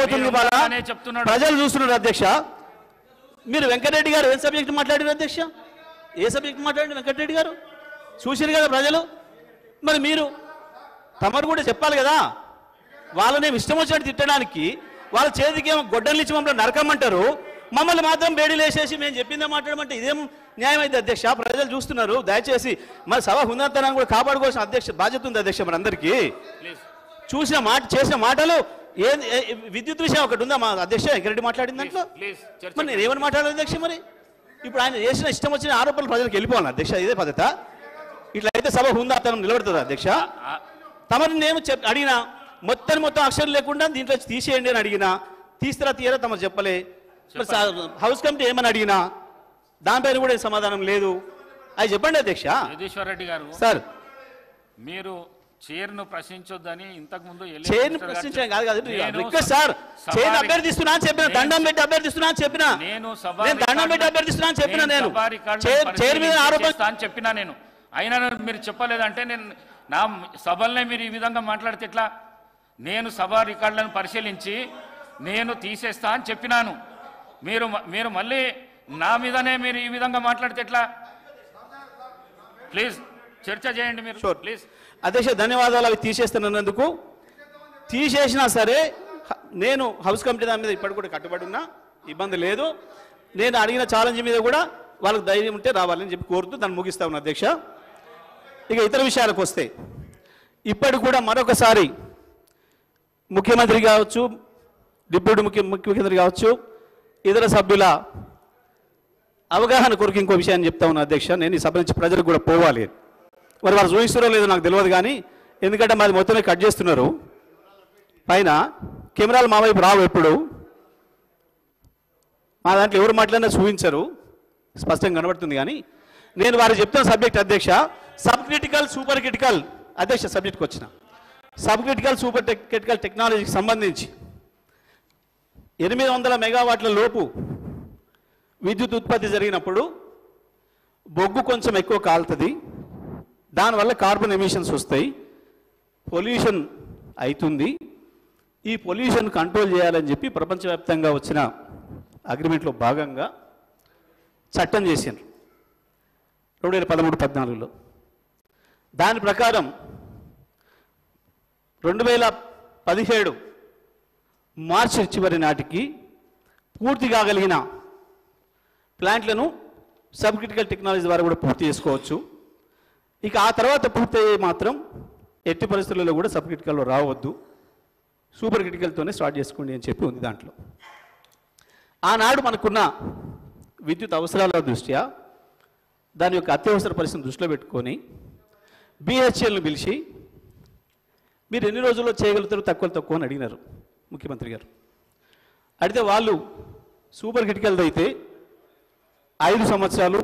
జరగబోతుంది ప్రజలు చూస్తున్నారు అధ్యక్ష మీరు వెంకటరెడ్డి గారు ఏ సబ్జెక్ట్ మాట్లాడారు అధ్యక్ష ఏ సబ్జెక్ట్ మాట్లాడారు వెంకటరెడ్డి గారు చూసారు కదా ప్రజలు మరి మీరు తమరు కూడా చెప్పాలి కదా వాళ్ళని ఇష్టం వచ్చినట్టు తిట్టడానికి వాళ్ళ చేతికి ఏమో గొడ్డలు ఇచ్చి మమ్మల్ని నరకమంటారు మమ్మల్ని మాత్రం బేడీలు వేసేసి మేము చెప్పిందే మాట్లాడమంటే ఇదేం న్యాయం అయితే అధ్యక్ష ప్రజలు చూస్తున్నారు దయచేసి మరి సభ హుందాతనాన్ని కూడా కాపాడుకోవాల్సిన అధ్యక్ష బాధ్యత ఉంది అధ్యక్ష మనందరికీ చూసిన మాట చేసిన మాటలు విద్యుత్ విషయం ఒకటి ఉందా మా అధ్యక్ష వెంకరెడ్డి మాట్లాడిన దాంట్లో మరి నేను ఏమని మాట్లాడాలి అధ్యక్ష మరి ఇప్పుడు ఆయన చేసిన ఇష్టం వచ్చిన ఆరోపణలు ప్రజలకు వెళ్ళిపోవాలి అధ్యక్ష ఇదే పద్ధత ఇట్లా అయితే సభ హుందాతనం నిలబడుతుంది అధ్యక్ష తమని నేను అడిగినా మొత్తం అక్షరం లేకుండా దీంట్లో తీసేయండి అని అడిగినా తీస్తారా తీయరా తమరు చెప్పలే హౌస్ కమిటీ ఏమని అడిగినా దానిపైన కూడా సమాధానం లేదు అది చెప్పండి అధ్యక్ష జగదీశ్వర్ రెడ్డి గారు సార్ మీరు చైర్ను ప్రశ్నించొద్దని ఇంతకు ముందు చైర్ను ప్రశ్నించడం కాదు రిక్వెస్ట్ సార్ చైర్ అభ్యర్థిస్తున్నా అని చెప్పిన దండం పెట్టి అభ్యర్థిస్తున్నా అని చెప్పిన నేను దండం పెట్టి అభ్యర్థిస్తున్నా అని చెప్పిన నేను చైర్ మీద ఆరోపణ చెప్పినా నేను అయినా మీరు చెప్పలేదంటే నేను నా సభలనే మీరు ఈ విధంగా మాట్లాడితే ఎట్లా నేను సభ రికార్డులను పరిశీలించి నేను తీసేస్తా అని చెప్పినాను మీరు మళ్ళీ నా మీదనే మీరు ఈ విధంగా మాట్లాడితే ఎట్లా ప్లీజ్ చర్చ చేయండి మీరు ప్లీజ్ అధ్యక్ష ధన్యవాదాలు అవి తీసేస్తున్నందుకు తీసేసినా సరే నేను హౌస్ కమిటీ దాని మీద ఇప్పటికి కూడా కట్టుబడి ఉన్నా ఇబ్బంది లేదు నేను అడిగిన ఛాలెంజ్ మీద కూడా వాళ్ళకి ధైర్యం ఉంటే రావాలని చెప్పి కోరుతూ దాన్ని ముగిస్తా ఉన్నా అధ్యక్ష ఇక ఇతర విషయాలకు వస్తే ఇప్పటికి కూడా మరొకసారి ముఖ్యమంత్రి కావచ్చు డిప్యూటీ ముఖ్యమంత్రి కావచ్చు ఇతర సభ్యుల అవగాహన కొరకు ఇంకో విషయాన్ని చెప్తా ఉన్నా అధ్యక్ష నేను ఈ సభ నుంచి ప్రజలకు కూడా పోవాలి మరి వాళ్ళు చూపిస్తారో లేదో నాకు తెలియదు కానీ ఎందుకంటే మాది మొత్తమే కట్ చేస్తున్నారు పైన కెమెరాలు మా వైపు రావు ఎప్పుడు మా దాంట్లో ఎవరు మాట్లాడినా చూపించరు స్పష్టంగా కనబడుతుంది కానీ నేను వారు చెప్తున్న సబ్జెక్ట్ అధ్యక్ష సబ్ క్రిటికల్ సూపర్ క్రిటికల్ అధ్యక్ష సబ్జెక్ట్కి వచ్చిన సబ్ క్రిటికల్ సూపర్ క్రిటికల్ టెక్నాలజీకి సంబంధించి 800 మెగావాట్ల లోపు విద్యుత్ ఉత్పత్తి జరిగినప్పుడు బొగ్గు కొంచెం ఎక్కువ కాలుతుంది దానివల్ల కార్బన్ ఎమిషన్స్ వస్తాయి పొల్యూషన్ అవుతుంది ఈ పొల్యూషన్ కంట్రోల్ చేయాలని చెప్పి ప్రపంచవ్యాప్తంగా వచ్చిన అగ్రిమెంట్లో భాగంగా చట్టం చేశారు 2013-14లో దాని ప్రకారం 2017 మార్చి చివరి నాటికి పూర్తి కాగలిగిన ప్లాంట్లను సబ్ క్రిటికల్ టెక్నాలజీ ద్వారా కూడా పూర్తి చేసుకోవచ్చు ఇక ఆ తర్వాత పూర్తయ్యే మాత్రం ఎట్టి పరిస్థితుల్లో కూడా సబ్ క్రిటికల్లో రావద్దు సూపర్ క్రిటికల్తోనే స్టార్ట్ చేసుకోండి అని చెప్పి ఉంది దాంట్లో ఆనాడు మనకున్న విద్యుత్ అవసరాల దృష్ట్యా దాని యొక్క అత్యవసర పరిస్థితిని దృష్టిలో పెట్టుకొని బిహెచ్ఎల్ను పిలిచి మీరు ఎన్ని రోజుల్లో చేయగలుగుతారు తక్కువ అని అడిగినారు ముఖ్యమంత్రి గారు అడిగితే వాళ్ళు సూపర్ క్రిటికల్ అయితే 5 సంవత్సరాలు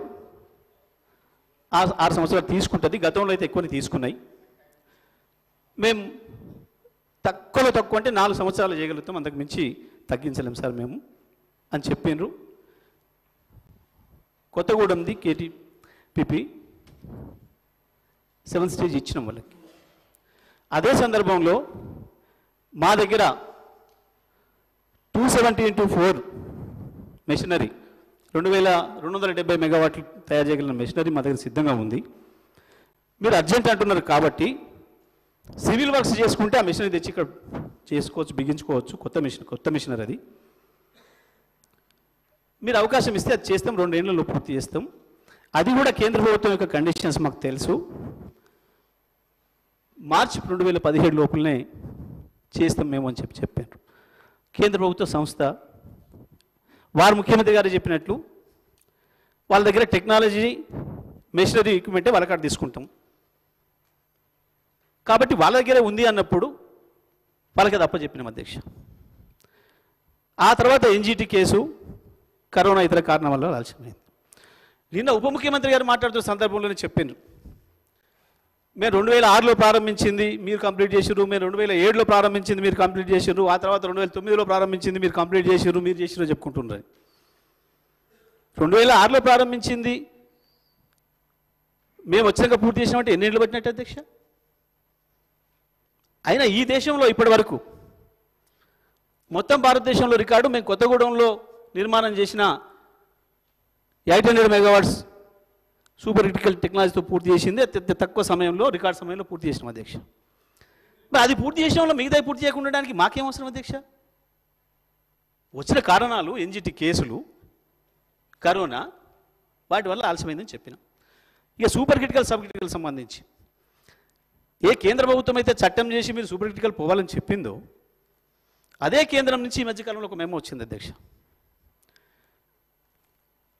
6 సంవత్సరాలు తీసుకుంటుంది గతంలో అయితే ఎక్కువని తీసుకున్నాయి మేము తక్కువ అంటే 4 సంవత్సరాలు చేయగలుగుతాం అంతకు మించి తగ్గించలేం సార్ మేము అని చెప్పిండ్రు కొత్తగూడెంది కేటీపీపీ 7th స్టేజ్ ఇచ్చినాం వాళ్ళకి అదే సందర్భంలో మా దగ్గర 270x4 మెషినరీ 2270 మెగావాట్లు తయారు చేయగలిగిన మెషినరీ మా దగ్గర సిద్ధంగా ఉంది మీరు అర్జెంట్ అంటున్నారు కాబట్టి సివిల్ వర్క్స్ చేసుకుంటే ఆ మెషినరీ తెచ్చి ఇక్కడ చేసుకోవచ్చు బిగించుకోవచ్చు కొత్త మెషినరీ అది మీరు అవకాశం ఇస్తే అది చేస్తాం 2 ఏళ్లలో పూర్తి చేస్తాం అది కూడా కేంద్ర ప్రభుత్వం యొక్క కండిషన్స్ మాకు తెలుసు మార్చి 2017 లోపలనే చేస్తాం మేము అని చెప్పారు కేంద్ర ప్రభుత్వ సంస్థ వారు ముఖ్యమంత్రి గారు చెప్పినట్లు వాళ్ళ దగ్గర టెక్నాలజీ మెషినరీ ఎక్విప్మెంటే వాళ్ళ కాడ తీసుకుంటాం కాబట్టి వాళ్ళ దగ్గరే ఉంది అన్నప్పుడు వాళ్ళకి అది అప్పచెప్పినాం అధ్యక్ష ఆ తర్వాత ఎన్జిటి కేసు కరోనా ఇతర కారణం వల్ల ఆలస్యమైంది నిన్న ఉప ముఖ్యమంత్రి గారు మాట్లాడుతున్న సందర్భంలోనే చెప్పారు మేము 2006లో ప్రారంభించింది మీరు కంప్లీట్ చేసిర్రు మేము 2007లో ప్రారంభించింది మీరు కంప్లీట్ చేసిర్రు ఆ తర్వాత 2009లో ప్రారంభించింది మీరు కంప్లీట్ చేసిర్రు మీరు చేసిర్రు చెప్పుకుంటున్నారు 2006లో ప్రారంభించింది మేము వచ్చినాక పూర్తి చేసినామంటే ఎన్ని ఏళ్ళు పట్టినట్టు అధ్యక్ష అయినా ఈ దేశంలో ఇప్పటి వరకు మొత్తం భారతదేశంలో రికార్డు మేము కొత్తగూడెంలో నిర్మాణం చేసిన 800 మెగావాట్స్ సూపర్ క్రిటికల్ టెక్నాలజీతో పూర్తి చేసింది. అత్యంత తక్కువ సమయంలో, రికార్డ్ సమయంలో పూర్తి చేసినాం అధ్యక్ష. మరి అది పూర్తి చేసిన వల్ల మిగతా పూర్తి చేయకుండా ఉండడానికి మాకేం అవసరం అధ్యక్ష? వచ్చిన కారణాలు ఎన్జిటి కేసులు, కరోనా, వాటి వల్ల ఆలస్యమైందని చెప్పినాం. ఇక సూపర్ క్రిటికల్ సబ్ క్రిటికల్ సంబంధించి ఏ కేంద్ర ప్రభుత్వం అయితే చట్టం చేసి మీరు సూపర్ క్రిటికల్ పోవాలని చెప్పిందో అదే కేంద్రం నుంచి ఈ మధ్యకాలంలో ఒక మెమో వచ్చింది అధ్యక్ష.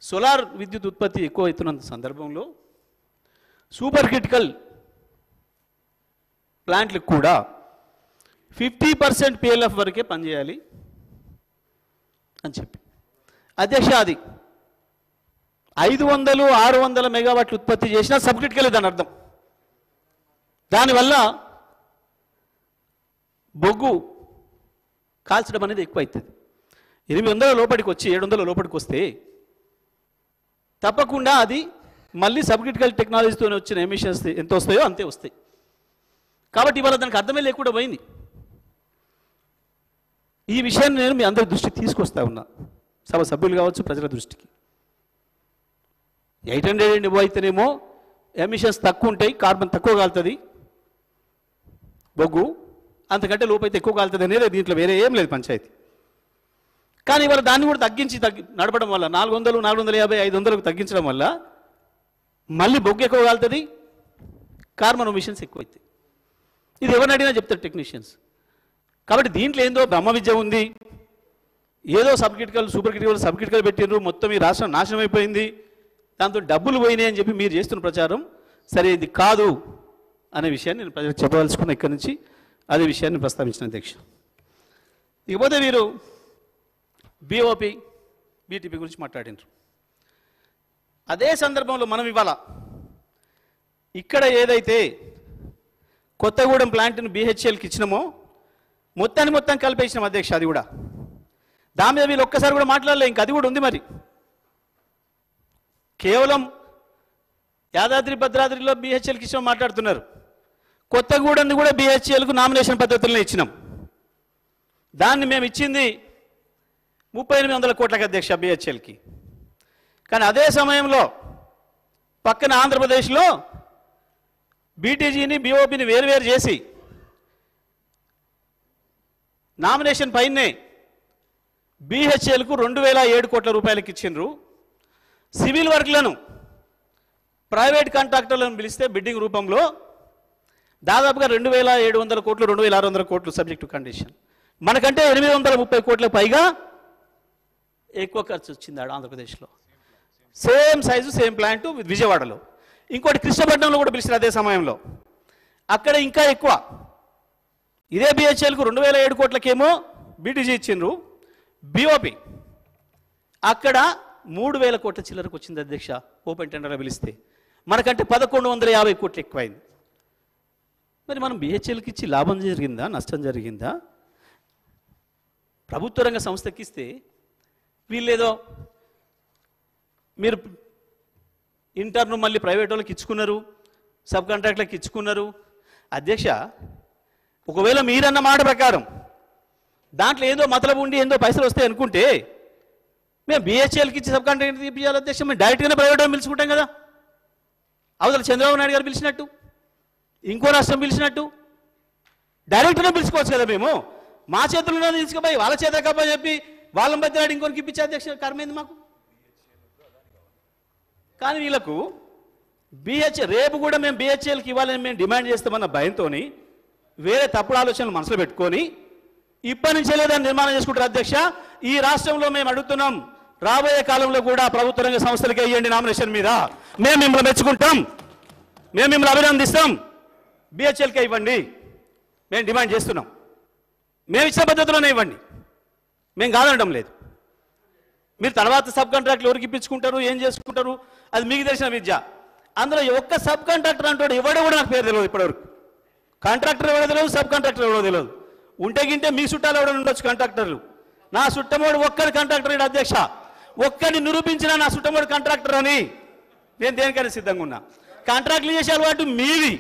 సోలార్ విద్యుత్ ఉత్పత్తి ఎక్కువ అవుతున్నంత సందర్భంలో సూపర్ క్రిటికల్ ప్లాంట్లకు కూడా 50% PLF వరకే పనిచేయాలి అని చెప్పి అధ్యక్ష, అది 500-600 మెగావాట్లు ఉత్పత్తి చేసినా సబ్ క్రిటికల్ దాని అర్థం. దానివల్ల బొగ్గు కాల్చడం అనేది ఎక్కువ అవుతుంది. 800 లోపలికి వచ్చి 700 లోపలికి వస్తే తప్పకుండా అది మళ్ళీ సబ్ క్రిటికల్ టెక్నాలజీతో వచ్చిన ఎమిషన్స్ ఎంత వస్తాయో అంతే వస్తాయి. కాబట్టి ఇవాళ దానికి అర్థమే లేకుండా పోయింది. ఈ విషయాన్ని నేను మీ అందరి దృష్టికి తీసుకొస్తా ఉన్నా, సభ సభ్యులు కావచ్చు, ప్రజల దృష్టికి. 800 అయితేనేమో ఎమిషన్స్ తక్కువ ఉంటాయి, కార్బన్ తక్కువ కాలుతుంది, బొగ్గు అంతకంటే లోపైతే ఎక్కువ కాలుతుంది అనేది దీంట్లో వేరే ఏం లేదు పంచాయతీ. కానీ ఇవాళ దాన్ని కూడా తగ్గించి నడపడం వల్ల 400, 450, 500కు తగ్గించడం వల్ల మళ్ళీ బొగ్గు ఎక్కువ కాలుతుంది, కార్బన్ ఎమిషన్స్ ఎక్కువ అవుతాయి. ఇది ఎవరిని అడిగినా చెప్తారు టెక్నీషియన్స్. కాబట్టి దీంట్లో ఏందో బ్రహ్మ విద్య ఉంది, ఏదో sub critical super critical sub critical పెట్టినరు, మొత్తం ఈ రాష్ట్రం నాశనం అయిపోయింది, దాంతో డబ్బులు పోయినాయి అని చెప్పి మీరు చేస్తున్న ప్రచారం సరే ఇది కాదు అనే విషయాన్ని నేను ప్రజలకు చెప్పవలసుకున్న ఇక్కడి నుంచి అదే విషయాన్ని ప్రస్తావించిన అధ్యక్ష. ఇకపోతే మీరు BOP, BTP గురించి మాట్లాడినారు. అదే సందర్భంలో మనం ఇవాళ ఇక్కడ ఏదైతే కొత్తగూడెం ప్లాంట్ని BHELకి ఇచ్చినామో మొత్తం కలిపేసినాం అధ్యక్ష. అది కూడా దాని మీద వీళ్ళు ఒక్కసారి కూడా మాట్లాడలే. ఇంకా అది కూడా ఉంది. మరి కేవలం యాదాద్రి భద్రాద్రిలో BHELకి ఇచ్చిన మాట్లాడుతున్నారు. కొత్తగూడెంని కూడా BHELకు నామినేషన్ పద్ధతుల్లో ఇచ్చినాం. దాన్ని మేము ఇచ్చింది 3800 కోట్లకి అధ్యక్ష BHELకి. కానీ అదే సమయంలో పక్కన ఆంధ్రప్రదేశ్లో BTGని BOPని వేరువేరు చేసి నామినేషన్ పైనే BHELకు 2007 కోట్ల రూపాయలకి ఇచ్చిండ్రు. సివిల్ వర్క్లను ప్రైవేట్ కాంట్రాక్టర్లను పిలిస్తే బిడ్డింగ్ రూపంలో దాదాపుగా 2700 కోట్లు, 2600 కోట్లు సబ్జెక్టు కండిషన్. మనకంటే 830 కోట్ల పైగా ఎక్కువ ఖర్చు వచ్చింది ఆడ ఆంధ్రప్రదేశ్లో. సేమ్ సైజు సేమ్ ప్లాంట్ విజయవాడలో. ఇంకోటి కృష్ణపట్నంలో కూడా పిలిచారు అదే సమయంలో, అక్కడ ఇంకా ఎక్కువ. ఇదే BHELకు 2007 కోట్లకేమో BTG ఇచ్చిండ్రు, BOP అక్కడ 3000 కోట్ల చిల్లరకు వచ్చింది అధ్యక్ష ఓపెన్ టెండర్గా పిలిస్తే. మనకంటే 1150 కోట్లు ఎక్కువైంది. మరి మనం BHELకి ఇచ్చి లాభం జరిగిందా, నష్టం జరిగిందా? ప్రభుత్వ రంగ సంస్థకి ఇస్తే వీళ్ళేదో మీరు ఇంటర్ను మళ్ళీ ప్రైవేట్ వాళ్ళకి ఇచ్చుకున్నారు, సబ్ కాంట్రాక్ట్లకు ఇచ్చుకున్నారు. అధ్యక్ష, ఒకవేళ మీరన్న మాట ప్రకారం దాంట్లో ఏదో మతలబు ఉండి ఏందో పైసలు వస్తాయి అనుకుంటే మేము BHELకి ఇచ్చి సబ్ కాంట్రాక్ట్ తీపియాలి అధ్యక్ష. మేము డైరెక్ట్గానే ప్రైవేట్ వాళ్ళు పిలుచుకుంటాం కదా, అవతల చంద్రబాబు నాయుడు గారు పిలిచినట్టు, ఇంకో రాష్ట్రం పిలిచినట్టు డైరెక్ట్గానే పిలుచుకోవచ్చు కదా. మేము మా చేతుల్లో తీసుకుపోయి వాళ్ళ చేత కప్ప చెప్పి వాళ్ళ మధ్య ఇంకొనికి ఇప్పించే అధ్యక్ష కర్మైంది మాకు. కానీ వీళ్ళకు రేపు కూడా మేము BHELకి ఇవ్వాలని మేము డిమాండ్ చేస్తామన్న భయంతో వేరే తప్పుడు ఆలోచనలు మనసులో పెట్టుకొని ఇప్పటి నుంచే లేదని నిర్మాణం చేసుకుంటారు అధ్యక్ష. ఈ రాష్ట్రంలో మేము అడుగుతున్నాం, రాబోయే కాలంలో కూడా ప్రభుత్వ రంగ సంస్థలకి ఇవ్వండి నామినేషన్ మీద. మేము మిమ్మల్ని మెచ్చుకుంటాం, మేము మిమ్మల్ని అభినందిస్తాం, BHELకే ఇవ్వండి మేము డిమాండ్ చేస్తున్నాం. మేము ఇచ్చిన పద్ధతిలోనే ఇవ్వండి, మేము కాదనడం లేదు. మీరు తర్వాత సబ్ కాంట్రాక్ట్లు ఎవరికి ఇప్పించుకుంటారు, ఏం చేసుకుంటారు, అది మీకు తెలిసిన విద్య. అందులో ఒక్క సబ్ కాంట్రాక్టర్ అంటాడు ఎవడో కూడా నాకు పేరు తెలియదు ఇప్పటివరకు. కాంట్రాక్టర్ ఎవడో తెలియదు, సబ్ కాంట్రాక్టర్ ఎవడో తెలియదు. ఉంటే గింటే మీ చుట్టాలు ఎవడో ఉండొచ్చు కాంట్రాక్టర్లు. నా చుట్టమోడు ఒక్కడి కాంట్రాక్టర్ ఇడు అధ్యక్ష. ఒక్కడిని నిరూపించిన నా చుట్టమోడు కాంట్రాక్టర్ అని నేను దేనికైనా సిద్ధంగా ఉన్నా. కాంట్రాక్ట్లు చేసే అలవాటు మీది.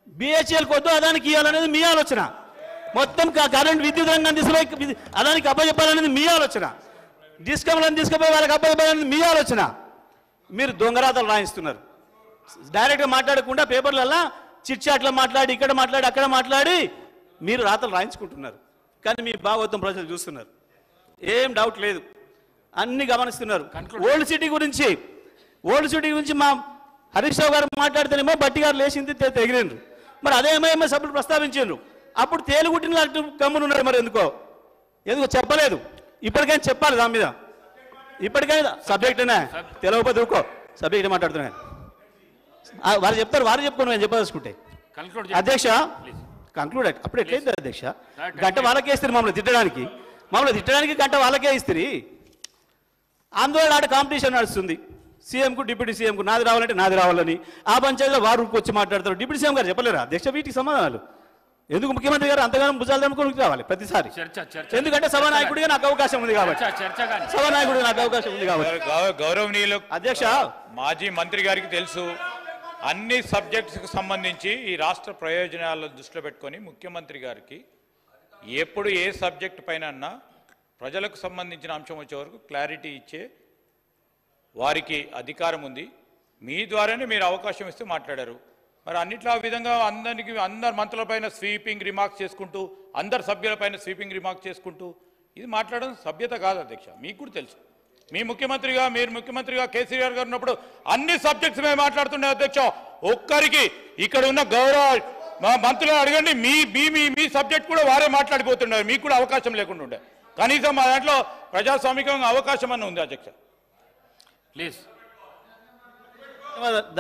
BHEL కొద్దు అదానికి ఇవ్వాలనేది మీ ఆలోచన. మొత్తం కరెంట్ విద్యుత్ రంగాన్ని తీసుకుపోయి అదానికి అప్పచెప్పాలనేది మీ ఆలోచన, డిస్కమ్లను తీసుకుపోయి వాళ్ళకి అప్పచెప్పాలనేది మీ ఆలోచన. మీరు దొంగరాతలు రాయిస్తున్నారు. డైరెక్ట్గా మాట్లాడకుండా పేపర్లలో చిట్ చాట్లో మాట్లాడి ఇక్కడ మాట్లాడి అక్కడ మాట్లాడి మీరు రాతలు రాయించుకుంటున్నారు. కానీ మీ భాగవతం ప్రజలు చూస్తున్నారు, ఏం డౌట్ లేదు, అన్ని గమనిస్తున్నారు. ఓల్డ్ సిటీ గురించి మా హరీష్ రావు గారు మాట్లాడితేనేమో బట్టి గారు లేచింది తెగిరిండ్రు. మరి అదేమేమో సభ్యులు ప్రస్తావించారు. అప్పుడు తేలుగుట్టిన గమ్మునున్నారు. మరి ఎందుకో చెప్పలేదు. ఇప్పటికైనా చెప్పాలి దాని మీద. ఇప్పటికైనా సబ్జెక్టేనా తెలియకపోతే ఊరుకో, సబ్జెక్ట్ మాట్లాడుతున్నాను. వారు చెప్తారు, వారు చెప్పుకోను నేను చెప్పదలుచుకుంటే. అధ్యక్ష కంక్లూడ్ అప్పుడు ఎట్లయింది అధ్యక్ష? గంట వాళ్ళకే ఇస్తారు మమ్మల్ని తిట్టడానికి గంట వాళ్ళకే ఇస్తారు. ఆందోళన ఆడ కాంపిటీషన్ నడుస్తుంది. సీఎంకు డిప్యూటీ సీఎంకు నాది రావాలంటే నాది రావాలని ఆ పంచాయతీలో వారు వచ్చి మాట్లాడతారు. డిప్యూటీ సీఎం గారు చెప్పలేరా అధ్యక్ష వీటికి సమాధానాలు? ఎందుకు ముఖ్యమంత్రి గారు అంతగానో భుజాలు దమ్ముకొని రావాలి ప్రతిసారి? ఎందుకంటే సభానాయకుడిగా నాకు అవకాశం ఉంది కాబట్టి. సభానాయకుడిగా నాకు అవకాశం ఉంది కాబట్టి. గౌరవనీయులు అధ్యక్ష, మాజీ మంత్రి గారికి తెలుసు, అన్ని సబ్జెక్ట్స్కి సంబంధించి ఈ రాష్ట్ర ప్రయోజనాలను దృష్టిలో పెట్టుకొని ముఖ్యమంత్రి గారికి ఎప్పుడు ఏ సబ్జెక్ట్ పైన అన్నా ప్రజలకు సంబంధించిన అంశం వచ్చే వరకు క్లారిటీ ఇచ్చే వారికి అధికారం ఉంది. మీ ద్వారానే మీరు అవకాశం ఇస్తూ మాట్లాడారు. మరి అన్నిట్లో ఆ విధంగా అందరి మంత్రులపైన స్వీపింగ్ రిమార్క్స్ చేసుకుంటూ, అందరి సభ్యులపైన స్వీపింగ్ రిమార్క్స్ చేసుకుంటూ ఇది మాట్లాడడం సభ్యత కాదు అధ్యక్ష. మీకు కూడా తెలుసు, మీరు ముఖ్యమంత్రిగా కేసీఆర్ గారు ఉన్నప్పుడు అన్ని సబ్జెక్ట్స్ మేము మాట్లాడుతుండే అధ్యక్ష. ఒక్కరికి ఇక్కడ ఉన్న గౌరవ మంత్రులను అడగండి, మీ సబ్జెక్ట్ కూడా వారే మాట్లాడిపోతున్నారు. మీకు కూడా అవకాశం లేకుండా ఉండే. కనీసం మా దాంట్లో ప్రజాస్వామికంగా అవకాశం అన్న ఉంది అధ్యక్ష. ప్లీజ్.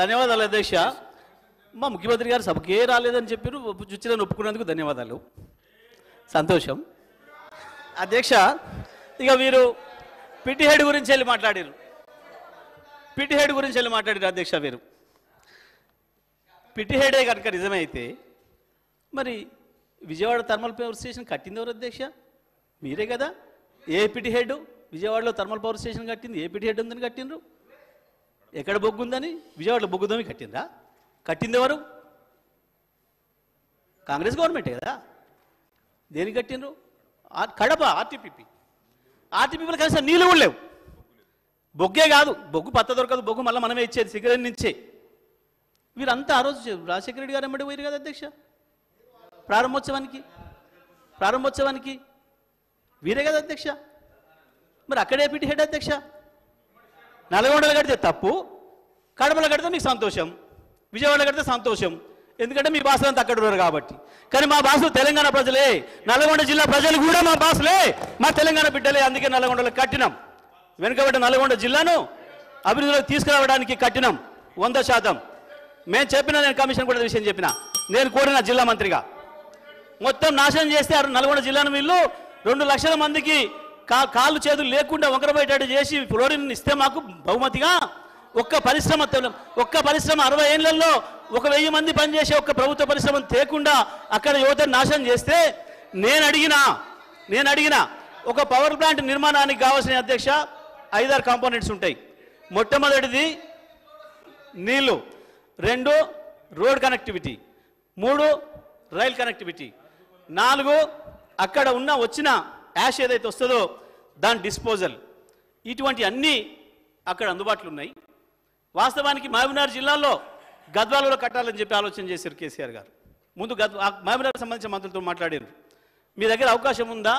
ధన్యవాదాలు అధ్యక్ష. మా ముఖ్యమంత్రి గారు సభకే రాలేదని చెప్పారు, చుచ్చిలను ఒప్పుకున్నందుకు ధన్యవాదాలు, సంతోషం. అధ్యక్ష, ఇక మీరు పిటి హెడ్ గురించి వెళ్ళి మాట్లాడారు. అధ్యక్ష, మీరు పిటి హెడే కనుక నిజమే అయితే మరి విజయవాడ థర్మల్ పవర్ స్టేషన్ కట్టింది ఎవరు అధ్యక్ష? మీరే కదా. ఏ పిటి హెడ్ విజయవాడలో థర్మల్ పవర్ స్టేషన్ కట్టింది? ఏ పిటి హెడ్ ఉందని కట్టిండ్రు? ఎక్కడ బొగ్గు ఉందని? విజయవాడలో బొగ్గుదని కట్టిందా? కట్టింది ఎవరు? కాంగ్రెస్ గవర్నమెంటే కదా. దేనికి కట్టిండ్రు? కడప ఆర్టీపీపీలో కనీసం నీళ్ళు కూడా లేవు. బొగ్గే కాదు, బొగ్గు పత్త దొరకదు, బొగ్గు మళ్ళీ మనమే ఇచ్చేది సిగరెట్ నుంచే. వీరంతా ఆ రోజు రాజశేఖర రెడ్డి గారు ఎమ్మడి పోయారు కదా అధ్యక్ష ప్రారంభోత్సవానికి వీరే కదా అధ్యక్ష. మరి అక్కడే పిటి హెడ్ అధ్యక్ష. నల్గొండలో కడితే తప్పు, కడపలో కడితే మీకు సంతోషం, విజయవాడలో కడితే సంతోషం, ఎందుకంటే మీ భాషలంతా అక్కడ ఉన్నారు కాబట్టి. కానీ మా భాషలు తెలంగాణ ప్రజలే, నల్గొండ జిల్లా ప్రజలు కూడా మా భాషలే, మా తెలంగాణ బిడ్డలే. అందుకే నల్గొండలో కట్టినాం. వెనుకబడ్డ నల్గొండ జిల్లాను అభివృద్ధిలోకి తీసుకురావడానికి కట్టినాం 100%. నేను కమిషన్ కూడా విషయం చెప్పిన, నేను కోరిన జిల్లా మంత్రిగా మొత్తం నాశనం చేస్తే నల్గొండ జిల్లాను వీళ్ళు 2 లక్షల మందికి కాళ్ళు చేతులు లేకుండా వంకరపోయేటట్టు చేసి ఫ్లోరిన్ ఇస్తే మాకు బహుమతిగా ఒక్క పరిశ్రమ 60 ఏళ్లలో 1000 మంది పనిచేసే ఒక్క ప్రభుత్వ పరిశ్రమను తేకుండా అక్కడ యువతను నాశనం చేస్తే నేను అడిగిన ఒక పవర్ ప్లాంట్ నిర్మాణానికి కావాల్సిన అధ్యక్ష 5-6 కాంపోనెంట్స్ ఉంటాయి. మొట్టమొదటిది నీళ్లు, 2 రోడ్ కనెక్టివిటీ, 3 రైల్ కనెక్టివిటీ, 4 అక్కడ వచ్చిన యాష్ ఏదైతే వస్తుందో దాని డిస్పోజల్. ఇటువంటి అన్నీ అక్కడ అందుబాటులో ఉన్నాయి. వాస్తవానికి మహబూబ్నగర్ జిల్లాలో గద్వాలలో కట్టాలని చెప్పి ఆలోచన చేశారు కేసీఆర్ గారు. ముందు మహబూబ్నగర్ సంబంధించిన మంత్రులతో మాట్లాడారు. మీ దగ్గర అవకాశం ఉందా?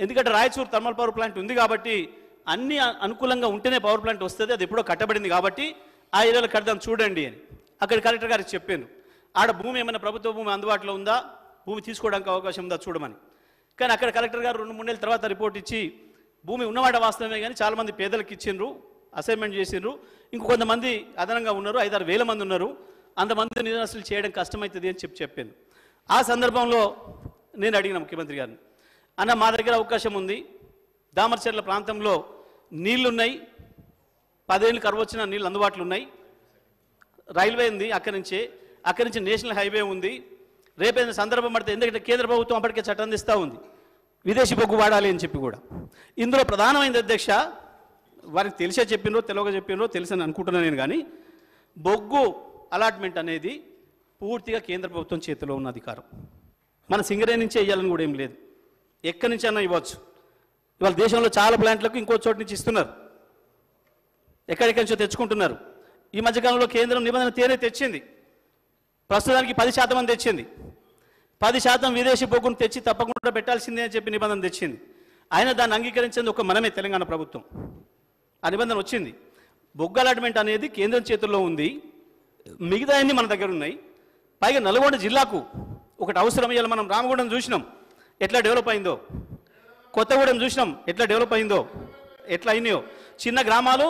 ఎందుకంటే రాయచూరు థర్మల్ పవర్ ప్లాంట్ ఉంది కాబట్టి అన్ని అనుకూలంగా ఉంటేనే పవర్ ప్లాంట్ వస్తుంది, అది ఎప్పుడో కట్టబడింది కాబట్టి ఆ ఏరియాలో కడదాం చూడండి అని అక్కడ కలెక్టర్ గారికి చెప్పాను. ఆడ భూమి ఏమైనా ప్రభుత్వ భూమి అందుబాటులో ఉందా, భూమి తీసుకోవడానికి అవకాశం ఉందా చూడమని. కానీ అక్కడ కలెక్టర్ గారు 2-3 నెలల తర్వాత రిపోర్ట్ ఇచ్చి భూమి ఉన్నమాట వాస్తవమే కానీ చాలామంది పేదలకు ఇచ్చిండ్రు, అసైన్మెంట్ చేసిండ్రు, ఇంకొంతమంది అదనంగా ఉన్నారు, 5-6 వేల మంది ఉన్నారు, అంతమంది నిరాశలు చేయడం కష్టమవుతుంది అని చెప్పాను. ఆ సందర్భంలో నేను అడిగిన ముఖ్యమంత్రి గారిని, అన్న మా దగ్గర అవకాశం ఉంది, దామర్చర్ల ప్రాంతంలో నీళ్లున్నాయి, 10 ఏళ్ళు కరువు వచ్చిన నీళ్ళు అందుబాటులో ఉన్నాయి, రైల్వే ఉంది, అక్కడి నుంచి నేషనల్ హైవే ఉంది, రేపేదైనా సందర్భం పడితే ఎందుకంటే కేంద్ర ప్రభుత్వం అప్పటికే చట్టం తెస్తూ ఉంది విదేశీ బొగ్గు వాడాలి అని చెప్పి కూడా. ఇందులో ప్రధానమైనది అధ్యక్ష, వారికి తెలిసే చెప్పినరో తెలియక చెప్పినరో తెలుసని అనుకుంటున్నాను నేను, కానీ బొగ్గు అలాట్మెంట్ అనేది పూర్తిగా కేంద్ర ప్రభుత్వం చేతిలో ఉన్న అధికారం. మన సింగరేణి నుంచే ఇవ్వాలని కూడా ఏం లేదు, ఎక్కడి నుంచి అన్నా ఇవ్వచ్చు. ఇవాళ దేశంలో చాలా ప్లాంట్లకు ఇంకో చోటు నుంచి ఇస్తున్నారు, ఎక్కడెక్కడి నుంచో తెచ్చుకుంటున్నారు. ఈ మధ్యకాలంలో కేంద్రం నిబంధన తేనే తెచ్చింది, ప్రస్తుతానికి 10% అని తెచ్చింది. 10% విదేశీ బొగ్గును తెచ్చి తప్పకుండా పెట్టాల్సిందే అని చెప్పి నిబంధన తెచ్చింది. అయినా దాన్ని అంగీకరించింది ఒక మనమే, తెలంగాణ ప్రభుత్వం. ఆ నిబంధన వచ్చింది. బొగ్గు అలాట్మెంట్ అనేది కేంద్రం చేతుల్లో ఉంది, మిగతా అన్ని మన దగ్గర ఉన్నాయి. పైగా నల్గొండ జిల్లాకు ఒకటి అవసరం. ఇవాళ మనం రామగుండం చూసినాం ఎట్లా డెవలప్ అయిందో, కొత్తగూడెం చూసినాం ఎట్లా డెవలప్ అయిందో, ఎట్లా అయినాయో. చిన్న గ్రామాలు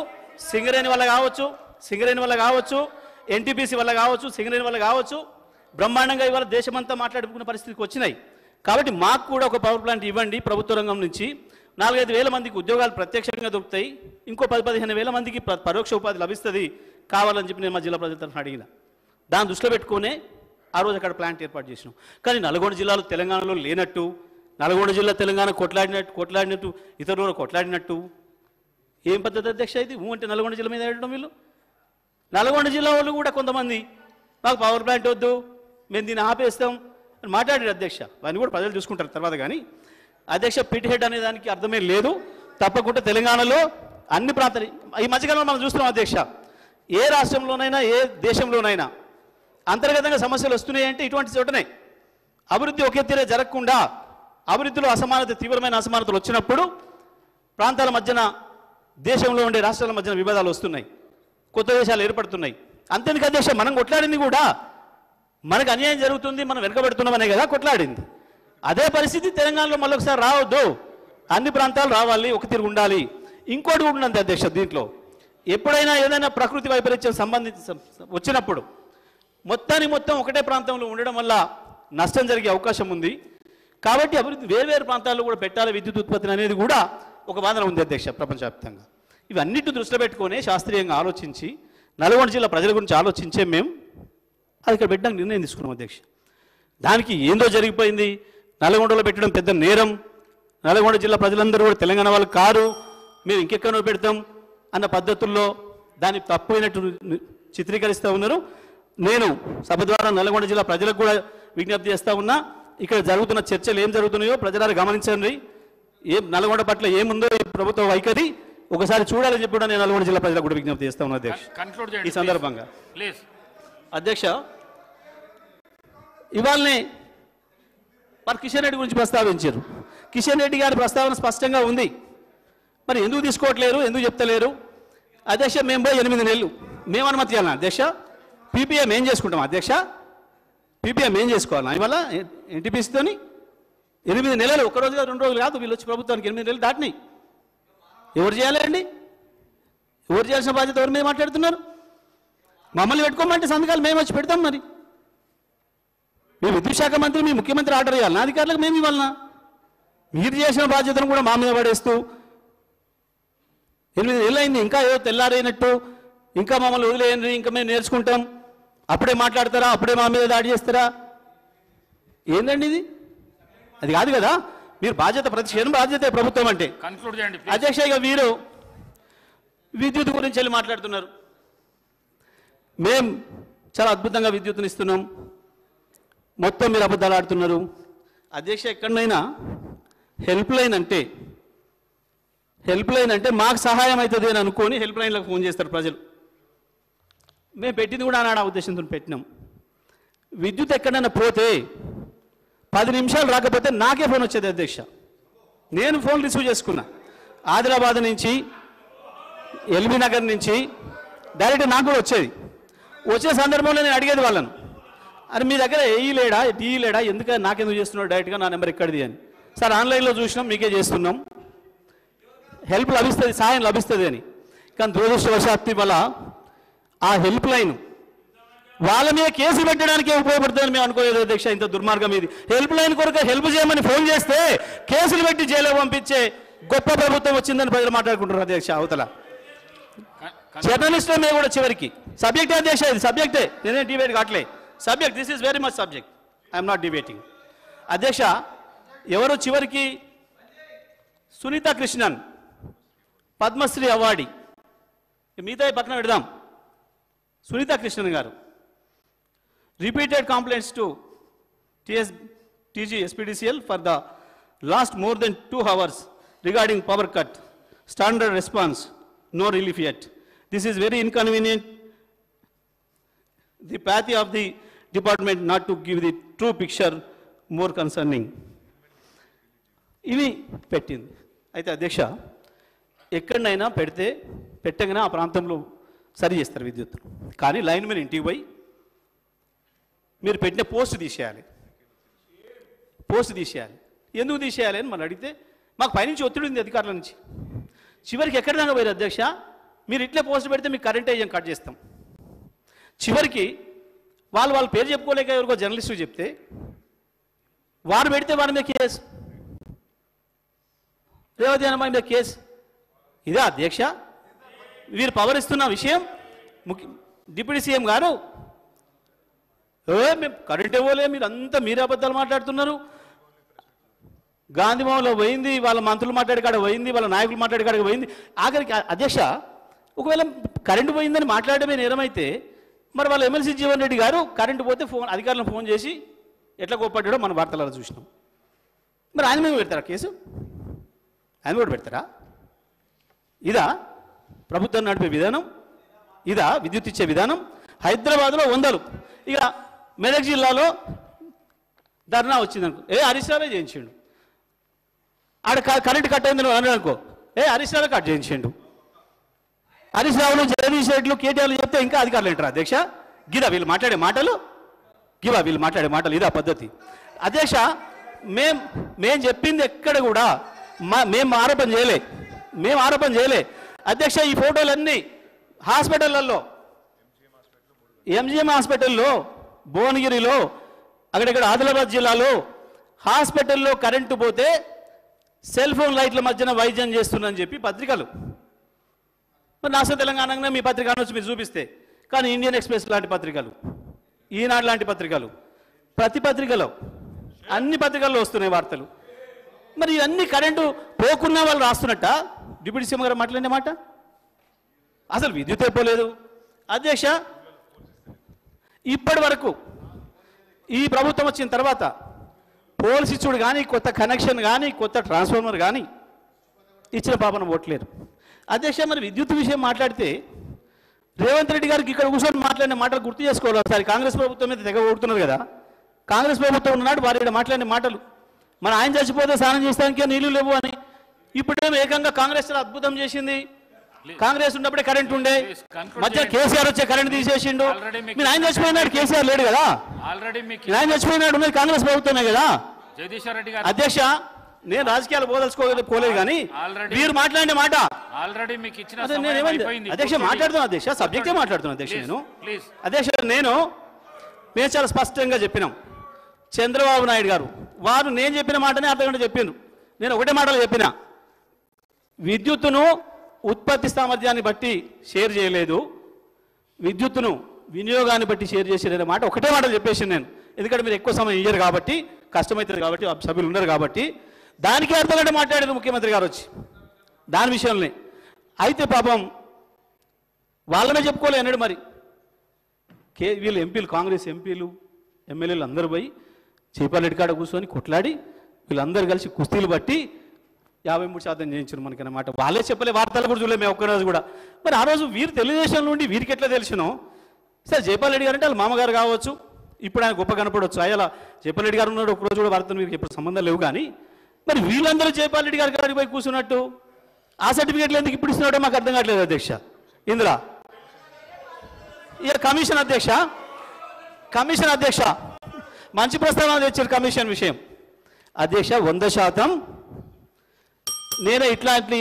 సింగరేణి వల్ల కావచ్చు, ఎన్టీపీసీ వల్ల కావచ్చు, సింగరేణి వల్ల కావచ్చు, బ్రహ్మాండంగా ఇవాళ దేశమంతా మాట్లాడుకునే పరిస్థితికి వచ్చినాయి. కాబట్టి మాకు కూడా ఒక పవర్ ప్లాంట్ ఇవ్వండి ప్రభుత్వ రంగం నుంచి. 4-5 వేల మందికి ఉద్యోగాలు ప్రత్యక్షంగా దొరుకుతాయి, ఇంకో 10-15 వేల మందికి పరోక్ష ఉపాధి లభిస్తుంది కావాలని చెప్పి నేను మా జిల్లా ప్రజల తరఫున అడిగిన. దాన్ని దృష్టిలో పెట్టుకునే ఆ రోజు అక్కడ ప్లాంట్ ఏర్పాటు చేసినాం. కానీ నల్గొండ జిల్లాలో తెలంగాణలో లేనట్టు, నల్గొండ జిల్లా తెలంగాణ కొట్లాడినట్టు ఇతరులు కొట్లాడినట్టు ఏం పద్ధతి అధ్యక్ష ఇది? అంటే నల్గొండ జిల్లా మీద పెట్టడం వీళ్ళు. నల్గొండ జిల్లా వాళ్ళు కూడా కొంతమంది మాకు పవర్ ప్లాంట్ వద్దు, మేము దీన్ని ఆపేస్తాం అని మాట్లాడారు అధ్యక్ష. వాడిని కూడా ప్రజలు చూసుకుంటారు తర్వాత. కానీ అధ్యక్ష, పిట్ హెడ్ అనే దానికి అర్థమే లేదు. తప్పకుండా తెలంగాణలో అన్ని ప్రాంతాలు ఈ మధ్యకాలంలో మనం చూస్తున్నాం అధ్యక్ష. ఏ రాష్ట్రంలోనైనా ఏ దేశంలోనైనా అంతర్గతంగా సమస్యలు వస్తున్నాయంటే ఇటువంటి చోటనే. అభివృద్ధి ఒకే తీరే జరగకుండా అభివృద్ధిలో తీవ్రమైన అసమానతలు వచ్చినప్పుడు ప్రాంతాల మధ్యన, దేశంలో ఉండే రాష్ట్రాల మధ్యన విభేదాలు వస్తున్నాయి, కొత్త దేశాలు ఏర్పడుతున్నాయి. అంతేందుకు అధ్యక్ష, మనం కొట్లాడింది కూడా మనకు అన్యాయం జరుగుతుంది, మనం వెనుకబెడుతున్నామనే కదా కొట్లాడింది. అదే పరిస్థితి తెలంగాణలో మళ్ళొకసారి రావద్దు, అన్ని ప్రాంతాలు రావాలి, ఒక తీరు ఉండాలి. ఇంకోటి కూడా ఉన్నది అధ్యక్ష, దీంట్లో ఎప్పుడైనా ఏదైనా ప్రకృతి వైపరీత్యం వచ్చినప్పుడు మొత్తం ఒకటే ప్రాంతంలో ఉండడం వల్ల నష్టం జరిగే అవకాశం ఉంది. కాబట్టి అభివృద్ధి వేర్వేరు ప్రాంతాల్లో కూడా పెట్టాలి విద్యుత్ ఉత్పత్తిని అనేది కూడా ఒక వాదన ఉంది అధ్యక్ష ప్రపంచవ్యాప్తంగా. ఇవన్నిటిని దృష్టిలో పెట్టుకొని శాస్త్రీయంగా ఆలోచించి నల్గొండ జిల్లా ప్రజల గురించి ఆలోచించే మేము అది ఇక్కడ పెట్టడానికి నిర్ణయం తీసుకున్నాం అధ్యక్ష. దానికి ఏందో జరిగిపోయింది, నల్గొండలో పెట్టడం పెద్ద నేరం, నల్గొండ జిల్లా ప్రజలందరూ కూడా తెలంగాణ వాళ్ళు కారు, మేము ఇంకెక్కడో పెడతాం అన్న పద్ధతుల్లో దాన్ని తప్పైనట్టు చిత్రీకరిస్తూ ఉన్నారు. నేను సభ ద్వారా నల్గొండ జిల్లా ప్రజలకు కూడా విజ్ఞప్తి చేస్తూ ఉన్నా, ఇక్కడ జరుగుతున్న చర్చలు ఏం జరుగుతున్నాయో ప్రజలారు గమనించండి. నల్గొండ పట్ల ఏముందో ఈ ప్రభుత్వ వైఖరి ఒకసారి చూడాలని చెప్పి కూడా నేను నల్గొండ జిల్లా ప్రజలకు కూడా విజ్ఞప్తి చేస్తా ఉన్నా అధ్యక్ష. ఈ సందర్భంగా అధ్యక్ష, ఇవాళనే మరి కిషన్ రెడ్డి గురించి ప్రస్తావించారు. కిషన్ రెడ్డి గారి ప్రస్తావన స్పష్టంగా ఉంది, మరి ఎందుకు తీసుకోవట్లేరు, ఎందుకు చెప్తలేరు అధ్యక్ష? మేము పోయి 8 నెలలు మేము అనుమతి ఇవ్వాలన్నా అధ్యక్ష? పీపీఎం ఏం చేసుకుంటాం అధ్యక్ష? పీపీఎం ఏం చేసుకోవాలన్నా ఇవాళ ఎన్టీపీసీతోని? 8 నెలలు, ఒక్కరోజు కాదు 2 రోజులు కాదు, వీళ్ళు వచ్చి ప్రభుత్వానికి 8 నెలలు దాటినాయి. ఎవరు చేయాలండి? ఎవరు చేయాల్సిన బాధ్యత ఎవరి మీద మాట్లాడుతున్నారు? మమ్మల్ని పెట్టుకోమంటే సంతకాలు మేము వచ్చి పెడతాం. మరి మీ విద్యుత్ శాఖ మంత్రి, మీ ముఖ్యమంత్రి ఆర్డర్ ఇవ్వాలన్నా అధికారులకు మేము ఇవ్వాలన్నా? మీరు చేసిన బాధ్యతను కూడా మా మీద పడేస్తూ 8 నెలలు అయింది, ఇంకా ఏదో తెల్లారైనట్టు ఇంకా మమ్మల్ని వదిలేయండి, ఇంకా మేము నేర్చుకుంటాం, అప్పుడే మాట్లాడతారా, అప్పుడే మా మీద దాడి చేస్తారా? ఏందండి ఇది? అది కాదు కదా. మీరు బాధ్యత, ప్రతి క్షణం బాధ్యత ప్రభుత్వం అంటే. అధ్యక్ష, ఇక వీరు విద్యుత్ గురించి వెళ్ళి మాట్లాడుతున్నారు. మేం చాలా అద్భుతంగా విద్యుత్తుని ఇస్తున్నాం, మొత్తం మీరు అబద్ధాలు ఆడుతున్నారు అధ్యక్ష. ఎక్కడైనా హెల్ప్ లైన్ అంటే మాకు సహాయం అవుతుంది అని అనుకొని హెల్ప్ లైన్లకు ఫోన్ చేస్తారు ప్రజలు. మేము పెట్టింది కూడా ఆనాడు ఆ ఉద్దేశంతో పెట్టినాం. విద్యుత్ ఎక్కడైనా పోతే 10 నిమిషాలు రాకపోతే నాకే ఫోన్ వచ్చేది అధ్యక్ష. నేను ఫోన్ రిసీవ్ చేసుకున్నా. ఆదిలాబాద్ నుంచి, ఎల్బీ నగర్ నుంచి డైరెక్ట్ నాకు కూడా వచ్చే సందర్భంలో నేను అడిగేది వాళ్ళను, అరే మీ దగ్గర ఏఈ లేడా, టీఈ లేడా, ఎందుకంటే నాకెందుకు చేస్తున్నాడు డైరెక్ట్గా నా నెంబర్ ఎక్కడిది అని. సార్ ఆన్లైన్లో చూసినాం, మీకే చేస్తున్నాం, హెల్ప్ లభిస్తుంది, సహాయం లభిస్తుంది అని. కానీ దురదృష్టవశాత్తు వల్ల ఆ హెల్ప్ లైన్ వాళ్ళ మీద కేసు పెట్టడానికే ఉపయోగపడుతుందని మేము అనుకోలేదు అధ్యక్ష. ఇంత దుర్మార్గం ఇది. హెల్ప్ లైన్ కొరకు హెల్ప్ చేయమని ఫోన్ చేస్తే కేసులు పెట్టి జైలు పంపించే గొప్ప ప్రభుత్వం వచ్చిందని ప్రజలు మాట్లాడుకుంటారు అధ్యక్ష. అవతల జర్నలిస్టుల మీద కూడా చివరికి సబ్జెక్టే అధ్యక్ష, ఇది సబ్జెక్టే, నేనే డిబేట్ కావట్లే. Subject, this is very much subject, I'm not debating అధ్యక్ష. ఎవరు చివరికి సునీత కృష్ణన్ పద్మశ్రీ అవార్డీ, మిగతా పక్కన పెడదాం. సునీత కృష్ణన్ గారు repeated complaints to TG SPDCL for the last more than 2 hours regarding power cut. Standard response, no relief yet. This is very inconvenient. The path of the department not to give the true picture more concerning. ఇవి పెట్టింది. అయితే అధ్యక్ష ఎక్కడైనా పెట్టగానే ఆ ప్రాంతంలో సరి చేస్తారు విద్యుత్. కానీ లైన్ మీద ఇంటికి పోయి మీరు పెట్టిన పోస్ట్ తీసేయాలి. ఎందుకు తీసేయాలి అని మనం అడిగితే మాకు పైనుంచి ఒత్తిడి ఉంది అధికారుల నుంచి. చివరికి ఎక్కడ దాకా పోయారు అధ్యక్ష, మీరు ఇట్లే పోస్ట్ పెడితే మీకు కరెంట్ ఏజెంట్ కట్ చేస్తాం. చివరికి వాళ్ళ పేరు చెప్పుకోలేక ఎవరికో జర్నలిస్టు చెప్తే వారు పెడితే వారి మీద కేసు, రేవతి అన్నమా మీద కేసు. ఇదే అధ్యక్ష వీరు పవర్ ఇస్తున్న విషయం. డిప్యూటీ సీఎం గారు మేము కరెంట్ ఇవ్వలే, మీరు అంతా మీరే అబద్ధాలు మాట్లాడుతున్నారు. గాంధీభవన్లో పోయింది, వాళ్ళ మంత్రులు మాట్లాడే కాడ పోయింది, వాళ్ళ నాయకులు మాట్లాడే కాడ పోయింది. ఆఖరికి అధ్యక్ష ఒకవేళ కరెంటు పోయిందని మాట్లాడమే నేరమైతే మరి వాళ్ళ ఎమ్మెల్సీ జీవన్ రెడ్డి గారు కరెంటు పోతే అధికారులను ఫోన్ చేసి ఎట్లా కోప్పడ్డాడో మన వార్తలలో చూసినాం. మరి ఆయన మీద పెడతారా కేసు? ఆయన కూడా పెడతారా? ఇదా ప్రభుత్వం నడిపే విధానం? ఇదా విద్యుత్ ఇచ్చే విధానం? హైదరాబాద్లో 100, ఇక మెదక్ జిల్లాలో ధర్నా వచ్చిందనుకో, హరీష్ రావే చేయించిండు. ఆడ కరెంట్ కట్ అయిందని అన్నాడనుకో, హరీష్ రావే కట్ చేయించిండు. హరీష్ రావులు, జగదీష్ రెడ్డిలు, కేటీఆర్లు చెప్తే ఇంకా అధికారులు ఏంటారు అధ్యక్ష? గిదా వీళ్ళు మాట్లాడే మాటలు, ఇదా పద్ధతి? అధ్యక్ష మేం చెప్పింది ఎక్కడ కూడా మేము ఆరోపణ చేయలే అధ్యక్ష. ఈ ఫోటోలన్నీ హాస్పిటళ్లలో, ఎంజిఎం హాస్పిటల్లో, భువనగిరిలో, అక్కడక్కడ ఆదిలాబాద్ జిల్లాలో హాస్పిటల్లో కరెంటు పోతే సెల్ ఫోన్ లైట్ల మధ్యన వైద్యం చేస్తుందని చెప్పి పత్రికలు. మరి నాస తెలంగాణగా మీ పత్రిక వచ్చి మీరు చూపిస్తే, కానీ ఇండియన్ ఎక్స్ప్రెస్ లాంటి పత్రికలు, ఈనాడు లాంటి పత్రికలు, ప్రతి పత్రికలో, అన్ని పత్రికల్లో వస్తున్నాయి వార్తలు. మరి ఇవన్నీ కరెంటు పోకున్నా వాళ్ళు రాస్తున్నట్ట డిప్యూటీ సీఎం గారు మాట్లాడిన మాట? అసలు విద్యుత్ అయిపోలేదు అధ్యక్ష. ఇప్పటి వరకు ఈ ప్రభుత్వం వచ్చిన తర్వాత పోల్స్ ఇచ్చుడు కానీ, కొత్త కనెక్షన్ కానీ, కొత్త ట్రాన్స్ఫార్మర్ కానీ ఇచ్చిన పాపన ఓట్లేరు అధ్యక్ష. మరి విద్యుత్ విషయం మాట్లాడితే రేవంత్ రెడ్డి గారికి ఇక్కడ కూర్చొని మాట్లాడిన మాటలు గుర్తు చేసుకోవాలి ఒకసారి. కాంగ్రెస్ ప్రభుత్వం మీద తెగ ఓడుతున్నారు కదా, కాంగ్రెస్ ప్రభుత్వం ఉన్నాడు వారు ఇక్కడ మాట్లాడిన మాటలు. మన ఆయన చచ్చిపోతే స్నానం చేస్తానికే నీళ్లు లేవు అని. ఇప్పుడేమో ఏకంగా కాంగ్రెస్ అద్భుతం చేసింది. కాంగ్రెస్ ఉన్నప్పుడే కరెంట్ ఉండే, మధ్య కేసీఆర్ వచ్చే కరెంట్ తీసేసిండు. మీరు ఆయన చచ్చిపోయినాడు, కేసీఆర్ లేడు కదా, ఆయన చచ్చిపోయినాడు, ఉన్నది కాంగ్రెస్ ప్రభుత్వమే కదా అధ్యక్ష. నేను రాజకీయాలు పోదలుచుకోలేదు కానీ మీరు మాట్లాడిన మాట అధ్యక్ష మాట్లాడుతున్నా అధ్యక్ష, సబ్జెక్టే మాట్లాడుతున్నా అధ్యక్ష. మేము చాలా స్పష్టంగా చెప్పినాం. చంద్రబాబు నాయుడు గారు వారు నేను చెప్పిన మాటనే అర్థగంట చెప్పిండ్రు. నేను ఒకటే మాటలు చెప్పిన, విద్యుత్తును ఉత్పత్తి సామర్థ్యాన్ని బట్టి షేర్ చేయలేదు, విద్యుత్తును వినియోగాన్ని బట్టి షేర్ చేసేదనే మాట ఒకటే మాటలు చెప్పేసి నేను. ఎందుకంటే మీరు ఎక్కువ సమయం ఇయ్యరు కాబట్టి, కష్టమవుతుంది కాబట్టి, సభ్యులు ఉన్నారు కాబట్టి, దానికే అర్థగంట మాట్లాడారు ముఖ్యమంత్రి గారు వచ్చి దాని విషయంలో. అయితే పాపం వాళ్ళనే చెప్పుకోలే అన్నాడు. మరి వీళ్ళు ఎంపీలు, కాంగ్రెస్ ఎంపీలు, ఎమ్మెల్యేలు అందరూ పోయి చేపాలెడ్డి కాడ కూర్చొని కొట్లాడి వీళ్ళందరూ కలిసి కుస్తీలు బట్టి 53% చేయించారు మనకన్నమాట. వాళ్ళే చెప్పలే, వార్తలు కూడా చూడలేదు మేము ఒక్కరోజు కూడా. మరి ఆ రోజు వీరు తెలుగుదేశం నుండి వీరికి ఎట్లా తెలిసినో సరే, జైపాల్ రెడ్డి గారు అంటే వాళ్ళ మామగారు కావచ్చు, ఇప్పుడు ఆయన గొప్ప కనపడవచ్చు. అయ్యా జైపాల్ రెడ్డి గారు ఉన్నాడు, ఒకరోజు కూడా వార్తలు వీరికి ఎప్పుడు సంబంధం లేవు. కానీ మరి వీళ్ళందరూ జైపాల్ రెడ్డి గారి కాడికి పోయి కూర్చున్నట్టు ఆ సర్టిఫికేట్లు ఎందుకు ఇప్పుడు ఇస్తున్నాడో మాకు అర్థం కావట్లేదు అధ్యక్ష. ఇందులో ఇక కమిషన్ అధ్యక్ష మంచి ప్రస్తావన తెచ్చారు కమిషన్ విషయం అధ్యక్ష. 100% నేనే ఇట్లాంటి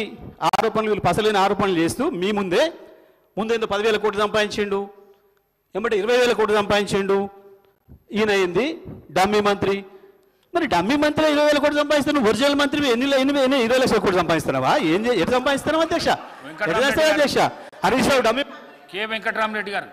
ఆరోపణలు, వీళ్ళు పసలేని ఆరోపణలు చేస్తూ మీ ముందేందో 10,000 కోట్లు సంపాదించిండు, ఏమంటే 20,000 కోట్లు సంపాదించిండు. ఈయన అయింది డమ్మీ మంత్రి. మరి డమ్మీ మంత్రి 20,000 కోట్లు సంపాదిస్తున్నావు, ఒరిజినల్ మంత్రి ఎన్ని 20 లక్షల కోట్లు సంపాదిస్తున్నావా? ఎట్లా సంపాదిస్తున్నావు అధ్యక్ష? అధ్యక్ష హరీష్ రావు డమ్మీ. కె వెంకటరామరెడ్డి గారు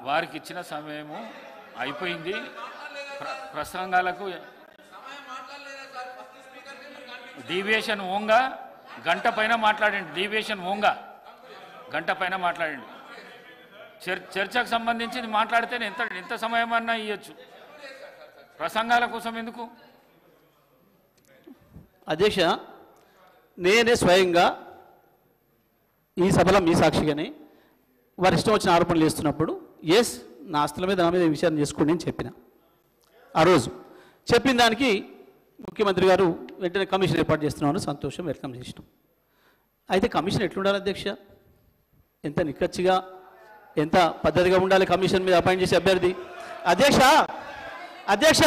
వారికి ఇచ్చిన సమయము అయిపోయింది. ప్రసంగాలకు డీవియేషన్ ఓంగా గంట పైన మాట్లాడండి. డీవియేషన్ ఓంగా గంట పైన మాట్లాడండి. చర్చకు సంబంధించి మాట్లాడితే ఎంత సమయం అన్నా ఇవ్వచ్చు. ప్రసంగాల కోసం ఎందుకు? అధ్యక్ష, నేనే స్వయంగా ఈ సభలో మీ సాక్షిగానే వారి ఇష్టం వచ్చిన ఆరోపణలు చేస్తున్నప్పుడు నా ఆస్తుల మీద నా మీద విచారణ చేసుకోండి అని చెప్పిన. ఆ రోజు చెప్పిన దానికి ముఖ్యమంత్రి గారు వెంటనే కమిషన్ ఏర్పాటు చేస్తున్నామని సంతోషం వెల్కమ్ చేసినాం. అయితే కమిషన్ ఎట్లుండాలి అధ్యక్ష? ఎంత నిక్కచ్చిగా ఎంత పద్ధతిగా ఉండాలి కమిషన్ మీద అపాయింట్ చేసే అభ్యర్థి? అధ్యక్ష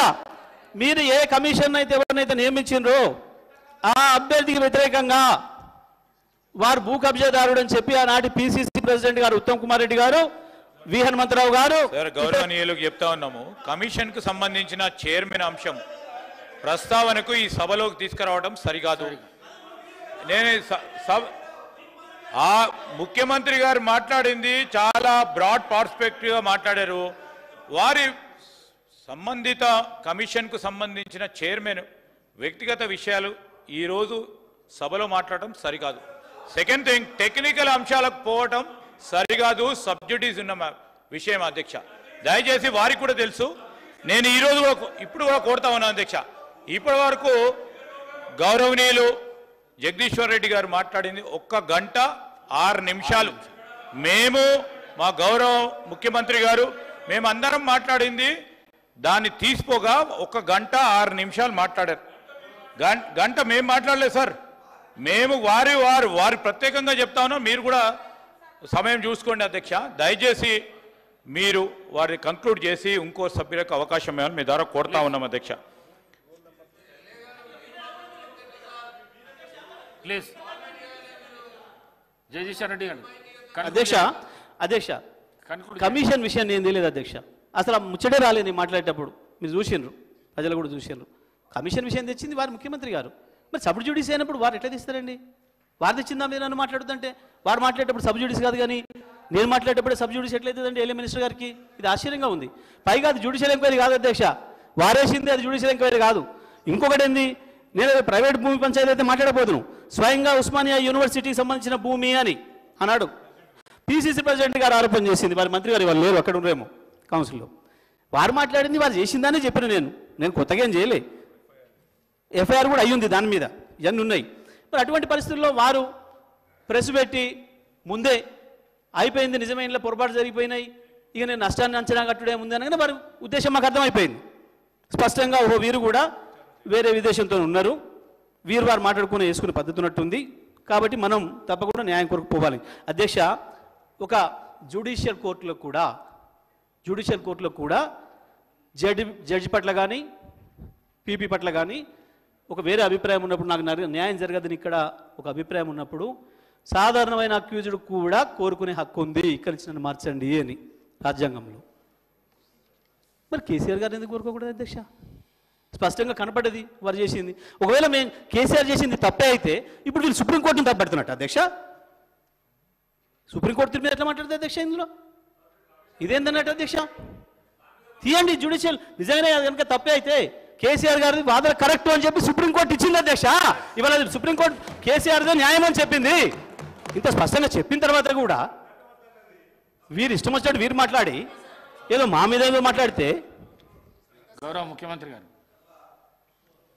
మీరు ఏ కమిషన్ అయితే ఎవరినైతే నియమించిండ్రో ఆ అభ్యర్థికి వ్యతిరేకంగా వారు భూ కబ్జాదారుడు అని చెప్పి ఆనాటి పిసిసి ప్రెసిడెంట్ గారు ఉత్తమ్ కుమార్ రెడ్డి గారు, వి హనుమంతరావు గారు గౌరవనీయులకు చెప్తా ఉన్నాము. కమిషన్ కు సంబంధించిన చైర్మన్ అంశం ప్రస్తావనకు ఈ సభలోకి తీసుకురావడం సరికాదు. నేను ముఖ్యమంత్రి గారు మాట్లాడింది చాలా బ్రాడ్ పర్స్పెక్టివ్గా మాట్లాడారు. వారి సంబంధిత కమిషన్కు సంబంధించిన చైర్మన్ వ్యక్తిగత విషయాలు ఈరోజు సభలో మాట్లాడటం సరికాదు. సెకండ్ థింగ్, టెక్నికల్ అంశాలకు పోవటం సరికాదు. సబ్జుడీస్ ఉన్న విషయం అధ్యక్ష, దయచేసి వారికి కూడా తెలుసు. నేను ఈరోజు ఇప్పుడు కూడా కోరుతా ఉన్నాను అధ్యక్ష. ఇప్పటి వరకు గౌరవనీయులు జగదీశ్వర్ రెడ్డి గారు మాట్లాడింది 1 గంట 6 నిమిషాలు. మేము మా గౌరవ ముఖ్యమంత్రి గారు మేమందరం మాట్లాడింది దాన్ని తీసుకోగా 1 గంట 6 నిమిషాలు మాట్లాడారు. గంట మేము మాట్లాడలేదు సార్. మేము వారి ప్రత్యేకంగా చెప్తా ఉన్నాం. మీరు కూడా సమయం చూసుకోండి అధ్యక్ష. దయచేసి మీరు వారిని కంక్లూడ్ చేసి ఇంకో సభ్యులకు అవకాశం ఇవ్వాలని మీ ద్వారా కోరుతా ఉన్నాం అధ్యక్ష. ప్లీజ్ జగదీశ్వర్ రెడ్డి గారు. అధ్యక్ష కమిషన్ విషయం నేను తెలియదు అధ్యక్ష. అసలు ముచ్చటే రాలేదు మాట్లాడేటప్పుడు. మీరు చూసిండ్రు, ప్రజలు కూడా చూసిండ్రు. కమిషన్ విషయం తెచ్చింది వారు ముఖ్యమంత్రి గారు. మరి సబ్ జ్యుడిస్ అయినప్పుడు వారు ఎట్లా తీస్తారండి? వారు తెచ్చిందా మీరు నన్ను మాట్లాడుతుంటే? వారు మాట్లాడేటప్పుడు సబ్ జ్యుడిస్ కాదు, కానీ నేను మాట్లాడేటప్పుడు సబ్ జ్యుడిస్ ఎట్లయితుందండి ఎల్ఏ మినిస్టర్ గారికి? ఇది ఆశ్చర్యంగా ఉంది. పైగా అది జ్యుడిషియల్ ఎంక్వైరీ కాదు అధ్యక్ష, వారేసింది అది జ్యుడిషియల్ ఎంక్వైరీ కాదు. ఇంకొకటి ఏంది, నేను ప్రైవేట్ భూమి పంచాయతీ అయితే మాట్లాడబోదును. స్వయంగా ఉస్మానియా యూనివర్సిటీకి సంబంధించిన భూమి అని అన్నాడు. పిసిసి ప్రెసిడెంట్ గారు ఆరోపణ చేసింది, వారి మంత్రి గారు వాళ్ళు లేరు, అక్కడ ఉండరేమో కౌన్సిల్లో. వారు మాట్లాడింది వారు చేసిందని చెప్పిన నేను కొత్తగా ఏం చేయలే. ఎఫ్ఐఆర్ కూడా అయ్యింది దాని మీద, ఇవన్నీ ఉన్నాయి. మరి అటువంటి పరిస్థితుల్లో వారు ప్రెస్ పెట్టి ముందే అయిపోయింది, నిజమైన పొరపాటు జరిగిపోయినాయి, ఇక నేను నష్టాన్ని అంచనా కట్టుడే ఉంది అనగానే వారి ఉద్దేశం మాకు అర్థమైపోయింది స్పష్టంగా. వీరు కూడా వేరే విదేశంతో ఉన్నారు, వీరు వారు మాట్లాడుకుని వేసుకునే పద్ధతి ఉన్నట్టుంది. కాబట్టి మనం తప్పకుండా న్యాయం కొరకు పోవాలి అధ్యక్ష. ఒక జ్యుడిషియల్ కోర్టులో కూడా జడ్జి పట్ల కానీ పీపీ పట్ల కానీ ఒక వేరే అభిప్రాయం ఉన్నప్పుడు, నాకు న్యాయం జరగదని ఇక్కడ ఒక అభిప్రాయం ఉన్నప్పుడు సాధారణమైన అక్యూజ్డ్ కూడా కోరుకునే హక్కు ఉంది, ఇక్కడి నుంచి నన్ను మార్చండి అని రాజ్యాంగంలో. మరి కేసీఆర్ గారు ఎందుకు కోరుకోకూడదు అధ్యక్ష? స్పష్టంగా కనపడ్డది వారు చేసింది. ఒకవేళ మేము కేసీఆర్ చేసింది తప్పే అయితే ఇప్పుడు వీళ్ళు సుప్రీంకోర్టును తప్పబెడుతున్నట్టు అధ్యక్ష. సుప్రీంకోర్టు తీర్పు మీద ఎట్లా మాట్లాడుతుంది అధ్యక్ష? ఇందులో ఇదేందన్నట్టు అధ్యక్ష? తీయండి జ్యుడిషియల్, నిజంగానే అది కనుక తప్పే అయితే కేసీఆర్ గారి వాదన కరెక్ట్ అని చెప్పి సుప్రీంకోర్టు ఇచ్చింది అధ్యక్ష. ఇవాళ సుప్రీంకోర్టు కేసీఆర్దే న్యాయం అని చెప్పింది. ఇంత స్పష్టంగా చెప్పిన తర్వాత కూడా వీరు ఇష్టం వచ్చినట్టు వీరు మాట్లాడి ఏదో మా మీద ఏదో మాట్లాడితే. గౌరవ ముఖ్యమంత్రి గారు